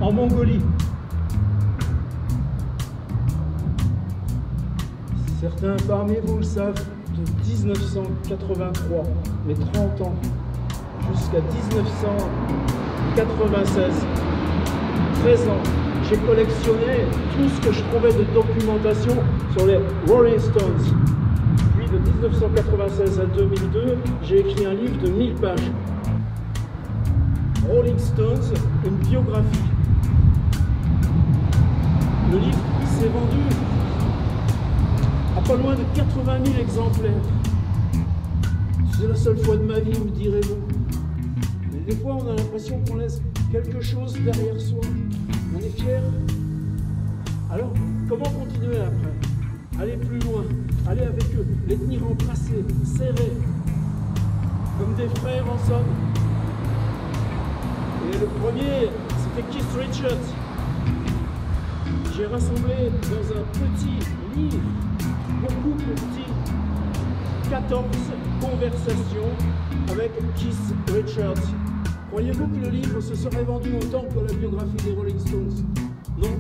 en Mongolie. Certains parmi vous le savent, de 1983, mes 30 ans, jusqu'à 1996, 13 ans, j'ai collectionné tout ce que je trouvais de documentation sur les Rolling Stones. Puis de 1996 à 2002, j'ai écrit un livre de 1000 pages. Rolling Stones, une biographie. Le livre s'est vendu à pas loin de 80 000 exemplaires. C'est la seule fois de ma vie, me direz-vous. Mais des fois, on a l'impression qu'on laisse quelque chose derrière soi. On est fier. Alors, comment continuer après? Aller plus loin, aller avec eux, les tenir embrassés, serrés, comme des frères en somme. Et le premier, c'était Keith Richards. J'ai rassemblé dans un petit livre, beaucoup plus petit, 14 conversations avec Keith Richards. Croyez-vous que le livre se serait vendu autant que la biographie des Rolling Stones? Non.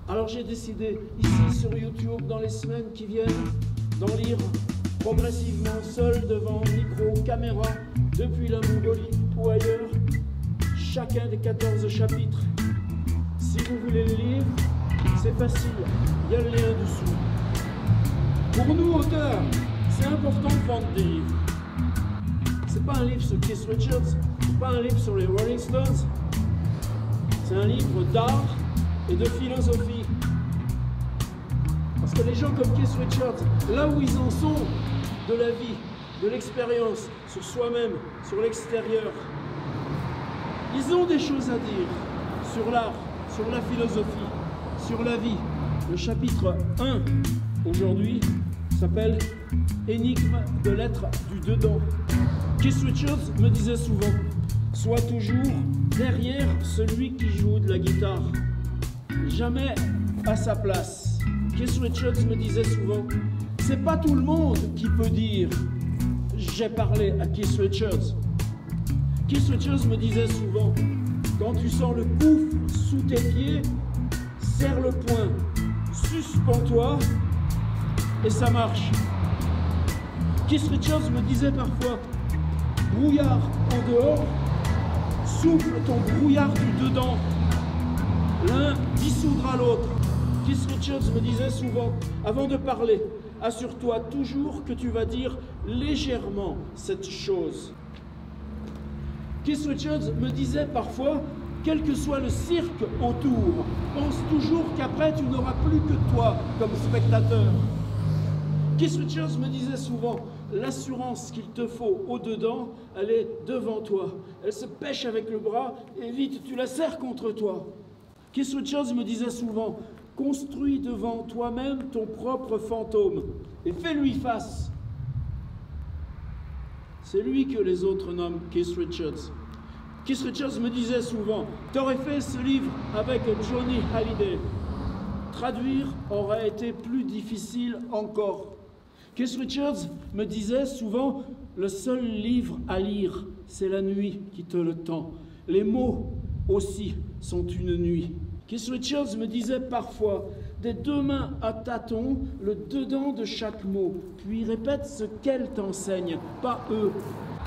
Alors j'ai décidé, ici sur YouTube, dans les semaines qui viennent, d'en lire progressivement, seul devant micro, caméra, depuis la Mongolie ou ailleurs, chacun des 14 chapitres. Si vous voulez le lire, c'est facile, il y a le lien dessous. Pour nous, auteurs, c'est important de vendre des livres. C'est pas un livre sur Keith Richards, c'est pas un livre sur les Rolling Stones, c'est un livre d'art et de philosophie. Parce que les gens comme Keith Richards, là où ils en sont de la vie, de l'expérience, sur soi-même, sur l'extérieur, ils ont des choses à dire sur l'art, sur la philosophie, sur la vie. Le chapitre 1, aujourd'hui, s'appelle « Énigme de l'être du dedans ». Keith Richards me disait souvent « Sois toujours derrière celui qui joue de la guitare, jamais à sa place ». Keith Richards me disait souvent « C'est pas tout le monde qui peut dire « J'ai parlé à Keith Richards ». Keith Richards me disait souvent « Quand tu sens le gouffre sous tes pieds, serre le poing, suspends-toi et ça marche ». Keith Richards me disait parfois « Brouillard en dehors, souffle ton brouillard du dedans, l'un dissoudra l'autre ». Keith Richards me disait souvent « Avant de parler, assure-toi toujours que tu vas dire légèrement cette chose ». Keith Richards me disait parfois, quel que soit le cirque autour, pense toujours qu'après tu n'auras plus que toi comme spectateur. Keith Richards me disait souvent, l'assurance qu'il te faut au-dedans, elle est devant toi. Elle se pêche avec le bras et vite tu la serres contre toi. Keith Richards me disait souvent, construis devant toi-même ton propre fantôme et fais-lui face. C'est lui que les autres nomment Keith Richards. Keith Richards me disait souvent, t'aurais fait ce livre avec Johnny Hallyday. Traduire aurait été plus difficile encore. Keith Richards me disait souvent, le seul livre à lire, c'est la nuit qui te le tend. Les mots aussi sont une nuit. Keith Richards me disait parfois, des deux mains à tâtons, le dedans de chaque mot, puis répète ce qu'elle t'enseigne, pas eux.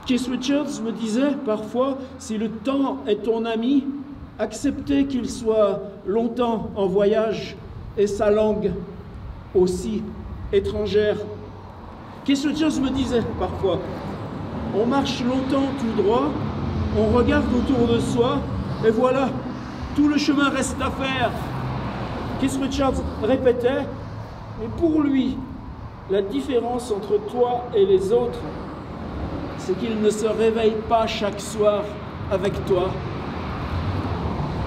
Keith Richards me disait parfois, si le temps est ton ami, acceptez qu'il soit longtemps en voyage et sa langue aussi étrangère. Keith Richards me disait parfois, on marche longtemps tout droit, on regarde autour de soi, et voilà, tout le chemin reste à faire. Keith Richards répétait, mais pour lui, la différence entre toi et les autres, c'est qu'il ne se réveille pas chaque soir avec toi.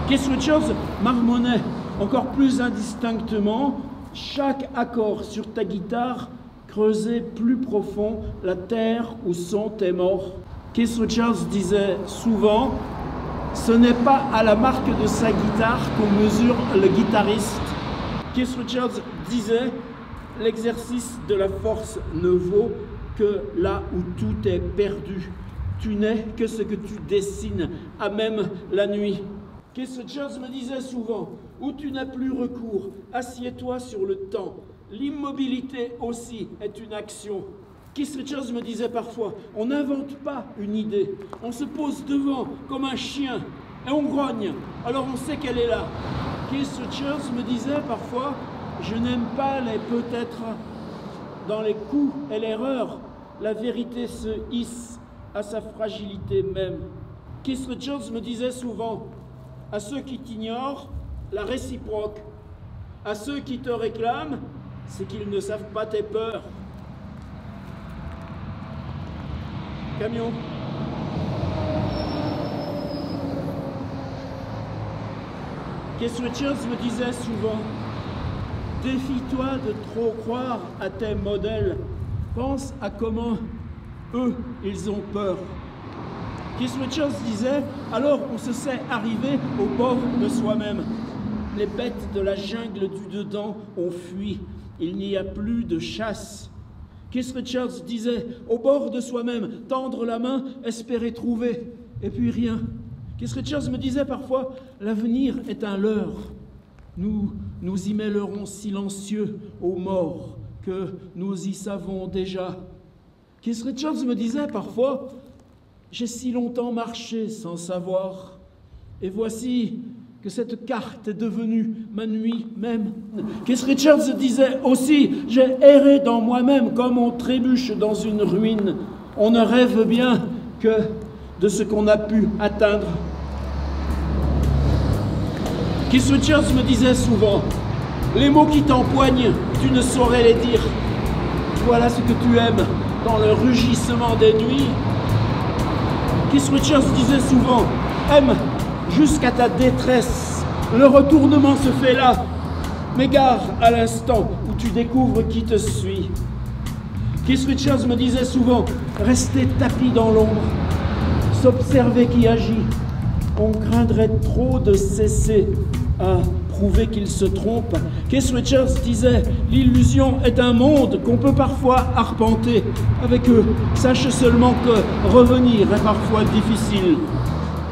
Keith Richards marmonnait encore plus indistinctement, chaque accord sur ta guitare creusait plus profond la terre où sont tes morts. Keith Richards disait souvent, ce n'est pas à la marque de sa guitare qu'on mesure le guitariste. Keith Richards disait, l'exercice de la force ne vaut que là où tout est perdu. Tu n'es que ce que tu dessines, à même la nuit. Keith Richards me disait souvent, où tu n'as plus recours, assieds-toi sur le temps. L'immobilité aussi est une action. Keith Richards me disait parfois, on n'invente pas une idée, on se pose devant comme un chien et on grogne, alors on sait qu'elle est là. Keith Richards me disait parfois, je n'aime pas les peut-être. Dans les coups et l'erreur, la vérité se hisse à sa fragilité même. Keith Richards me disait souvent, à ceux qui t'ignorent, la réciproque. À ceux qui te réclament, c'est qu'ils ne savent pas tes peurs. Camion. Keith Richards me disait souvent, défie-toi de trop croire à tes modèles. Pense à comment eux, ils ont peur. Keith Richards disait, alors on se sait arriver au bord de soi-même. Les bêtes de la jungle du dedans ont fui. Il n'y a plus de chasse. Keith Richards disait, au bord de soi-même, tendre la main, espérer trouver, et puis rien. Keith Richards me disait parfois, l'avenir est un leurre. Nous y mêlerons silencieux aux morts que nous y savons déjà. Keith Richards me disait parfois, j'ai si longtemps marché sans savoir, et voici que cette carte est devenue ma nuit même. Keith Richards disait aussi, j'ai erré dans moi-même comme on trébuche dans une ruine. On ne rêve bien que de ce qu'on a pu atteindre. Keith Richards me disait souvent, les mots qui t'empoignent, tu ne saurais les dire. Voilà ce que tu aimes dans le rugissement des nuits. Keith Richards disait souvent, aime jusqu'à ta détresse. Le retournement se fait là, mais gare à l'instant où tu découvres qui te suit. Keith Richards me disait souvent, rester tapi dans l'ombre, s'observer qui agit. On craindrait trop de cesser à prouver qu'il se trompe. Keith Richards disait, l'illusion est un monde qu'on peut parfois arpenter. Avec eux, sache seulement que revenir est parfois difficile.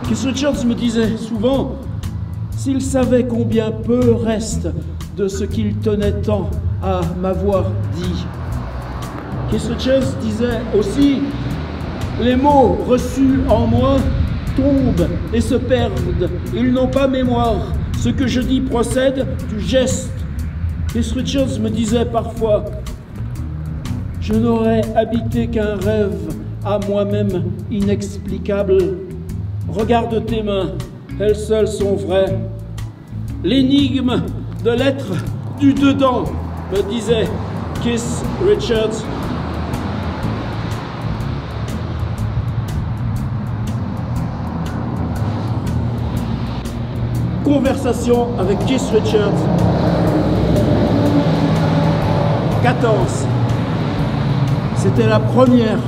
Keith Richards me disait souvent, s'il savait combien peu reste de ce qu'il tenait tant à m'avoir dit. Keith Richards disait aussi, les mots reçus en moi tombent et se perdent. Ils n'ont pas mémoire. Ce que je dis procède du geste. Keith Richards me disait parfois, je n'aurais habité qu'un rêve à moi-même inexplicable. Regarde tes mains, elles seules sont vraies. L'énigme de l'être du dedans, me disait Keith Richards. Conversation avec Keith Richards. 14. C'était la première.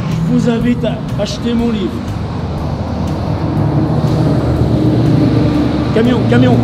Je vous invite à acheter mon livre. Camion, camion.